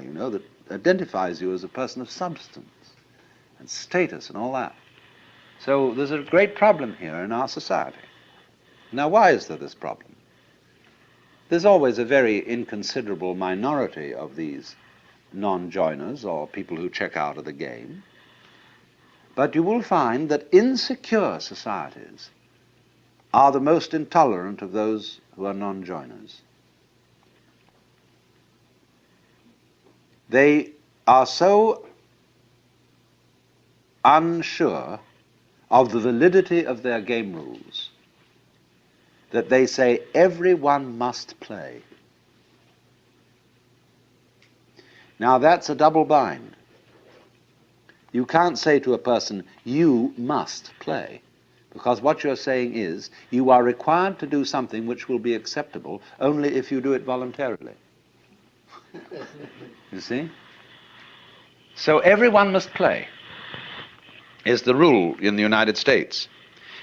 you know, that identifies you as a person of substance and status and all that. So there's a great problem here in our society. Now, why is there this problem? There's always a very inconsiderable minority of these non-joiners or people who check out of the game. But you will find that insecure societies are the most intolerant of those who are non-joiners. They are so unsure of the validity of their game rules that they say everyone must play. Now that's a double bind. You can't say to a person, you must play, because what you're saying is you are required to do something which will be acceptable only if you do it voluntarily. You see? So everyone must play is the rule in the United States.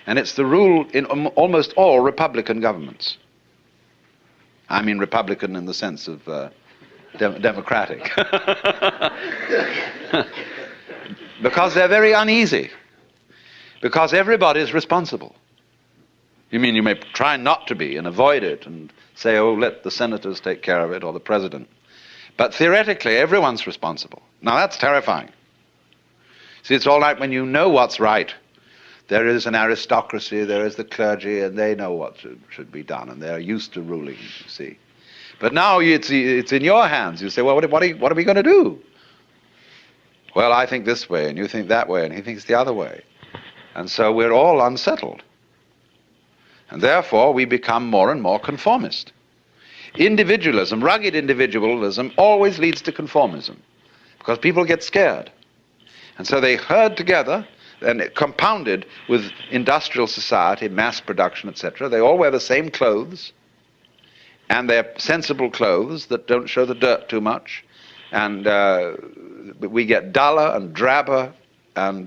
And it's the rule in almost all Republican governments. I mean Republican in the sense of democratic. Because they're very uneasy. Because everybody is responsible. You mean you may try not to be and avoid it and say, oh, let the senators take care of it or the president. But theoretically, everyone's responsible. Now that's terrifying. See, it's all right when you know what's right. There is an aristocracy, there is the clergy, and they know what should be done, and they're used to ruling, you see. But now it's in your hands. You say, well, what are we going to do? Well, I think this way, and you think that way, and he thinks the other way. And so we're all unsettled. And therefore, we become more and more conformist. Individualism, rugged individualism, always leads to conformism, because people get scared. And so they herd together, and compounded with industrial society, mass production, etc. They all wear the same clothes, and they're sensible clothes that don't show the dirt too much. And we get duller and drabber, and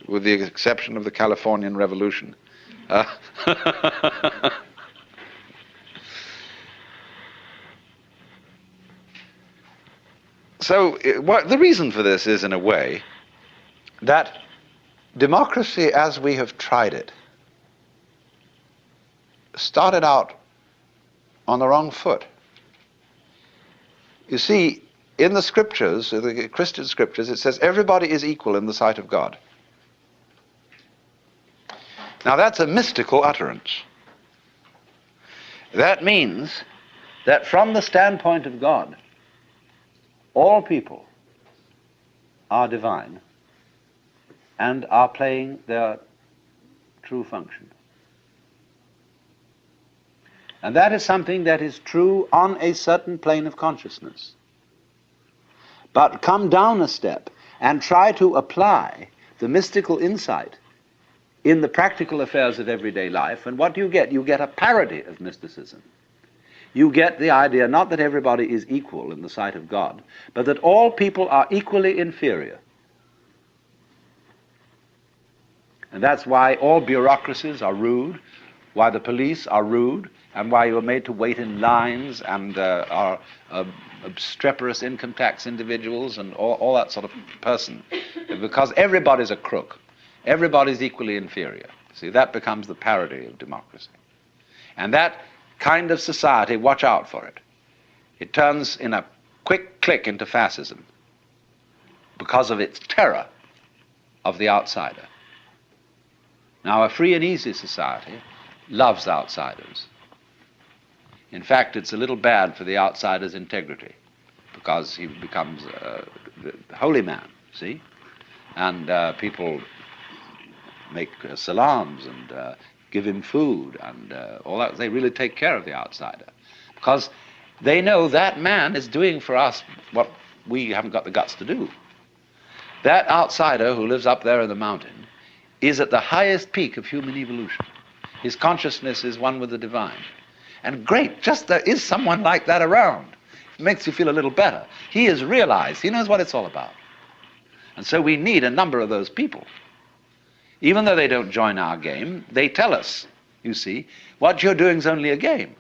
with the exception of the Californian Revolution. So the reason for this is, in a way, that democracy as we have tried it started out on the wrong foot. You see, in the scriptures, the Christian scriptures, it says everybody is equal in the sight of God. Now that's a mystical utterance. That means that from the standpoint of God, all people are divine and are playing their true function. And that is something that is true on a certain plane of consciousness. But come down a step and try to apply the mystical insight in the practical affairs of everyday life, and what do you get? You get a parody of mysticism. You get the idea not that everybody is equal in the sight of God, but that all people are equally inferior. And that's why all bureaucracies are rude, why the police are rude, and why you are made to wait in lines and are obstreperous income tax individuals and all that sort of person. Because everybody's a crook. Everybody's equally inferior. See, that becomes the parody of democracy. And that kind of society, watch out for it. It turns in a quick click into fascism because of its terror of the outsider. Now, a free and easy society loves outsiders. In fact, it's a little bad for the outsider's integrity, because he becomes a holy man, see? And people make salams and give him food and all that. They really take care of the outsider, because they know that man is doing for us what we haven't got the guts to do. That outsider who lives up there in the mountain is at the highest peak of human evolution. His consciousness is one with the divine. And great, just there is someone like that around. It makes you feel a little better. He has realized, he knows what it's all about. And so we need a number of those people. Even though they don't join our game, they tell us, you see, what you're doing is only a game.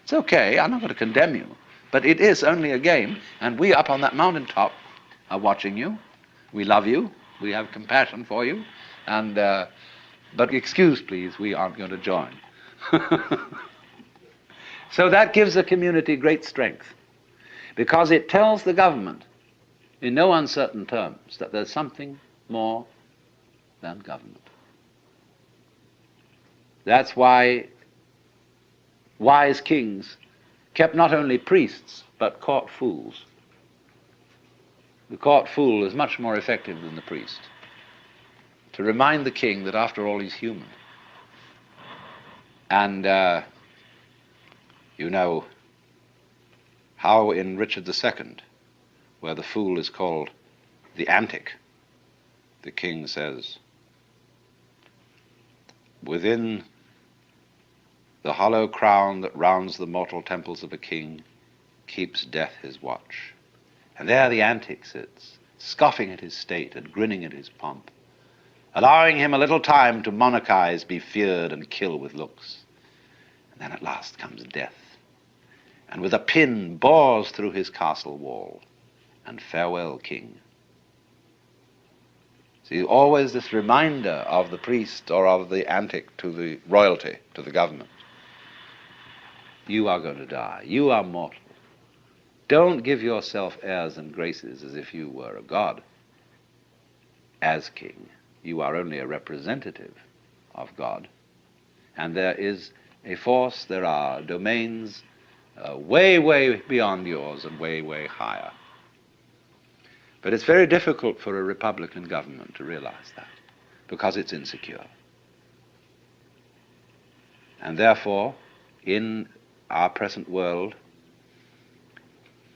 It's okay, I'm not going to condemn you, But it is only a game, and we up on that mountaintop are watching you. We love you. We have compassion for you. And but excuse, please, we aren't going to join. So that gives the community great strength, because it tells the government in no uncertain terms that there's something more than government. That's why wise kings kept not only priests, but court fools. The court fool is much more effective than the priest, to remind the king that after all he's human. And you know how in Richard II, where the fool is called the antic, the king says, "Within the hollow crown that rounds the mortal temples of a king keeps death his watch." And there the antic sits, scoffing at his state and grinning at his pomp, allowing him a little time to monarchize, be feared, and kill with looks. And then at last comes death, and with a pin bores through his castle wall, and farewell, king. See, always this reminder of the priest or of the antic to the royalty, to the government. You are going to die. You are mortal. Don't give yourself airs and graces as if you were a god. As king, you are only a representative of God. And there is a force, there are domains way, way beyond yours and way, way higher. But it's very difficult for a Republican government to realize that, because it's insecure. And therefore, in our present world,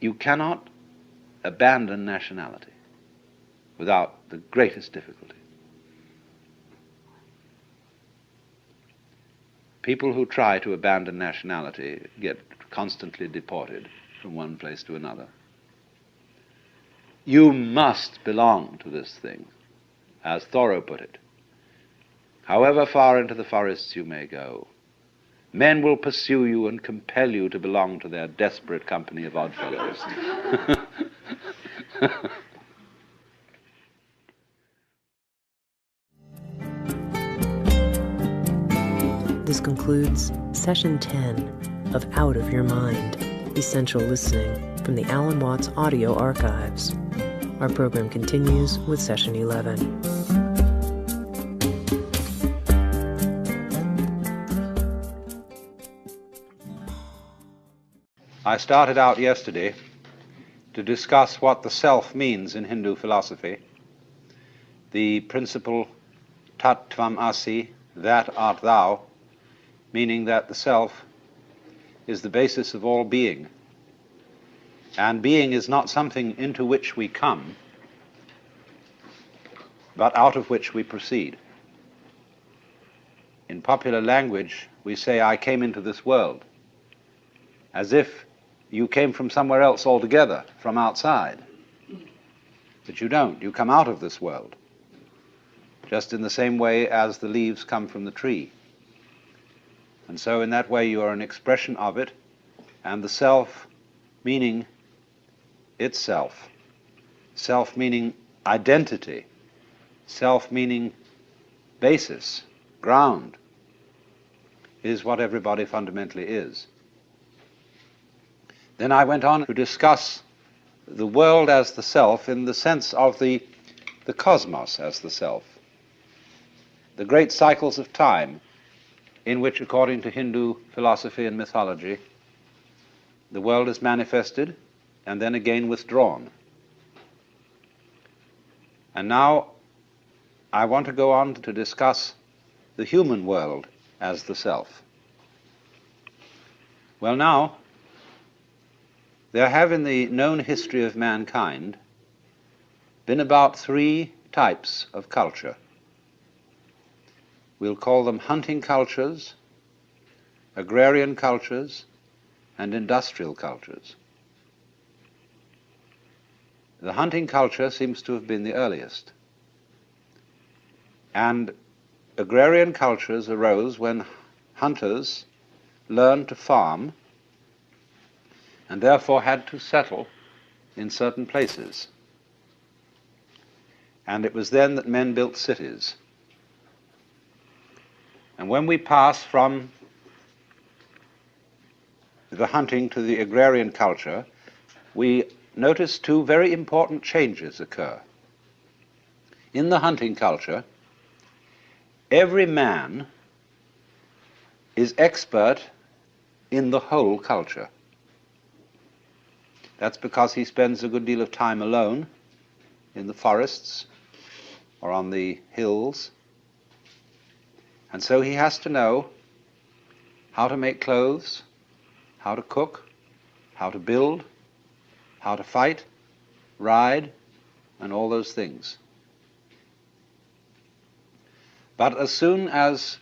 you cannot abandon nationality without the greatest difficulty. People who try to abandon nationality get constantly deported from one place to another. You must belong to this thing, as Thoreau put it. However far into the forests you may go, men will pursue you and compel you to belong to their desperate company of oddfellows. This concludes Session 10 of Out of Your Mind, Essential Listening from the Alan Watts Audio Archives. Our program continues with Session 11. I started out yesterday to discuss what the self means in Hindu philosophy, the principle tat tvam asi, that art thou, meaning that the self is the basis of all being. And being is not something into which we come, but out of which we proceed. In popular language, we say, I came into this world, as if you came from somewhere else altogether, from outside. But you don't. You come out of this world, just in the same way as the leaves come from the tree. And so in that way you are an expression of it, and the self meaning itself, self meaning identity, self meaning basis, ground, is what everybody fundamentally is. Then I went on to discuss the world as the self in the sense of the cosmos as the self, the great cycles of time in which, according to Hindu philosophy and mythology, the world is manifested and then again withdrawn. And now I want to go on to discuss the human world as the self. Well, now, there have in the known history of mankind been about 3 types of culture. We'll call them hunting cultures, agrarian cultures, and industrial cultures. The hunting culture seems to have been the earliest. And agrarian cultures arose when hunters learned to farm and therefore had to settle in certain places. And it was then that men built cities. And when we pass from the hunting to the agrarian culture, we notice two very important changes occur. In the hunting culture, every man is expert in the whole culture. That's because he spends a good deal of time alone in the forests or on the hills. And so he has to know how to make clothes, how to cook, how to build, how to fight, ride, and all those things. But as soon as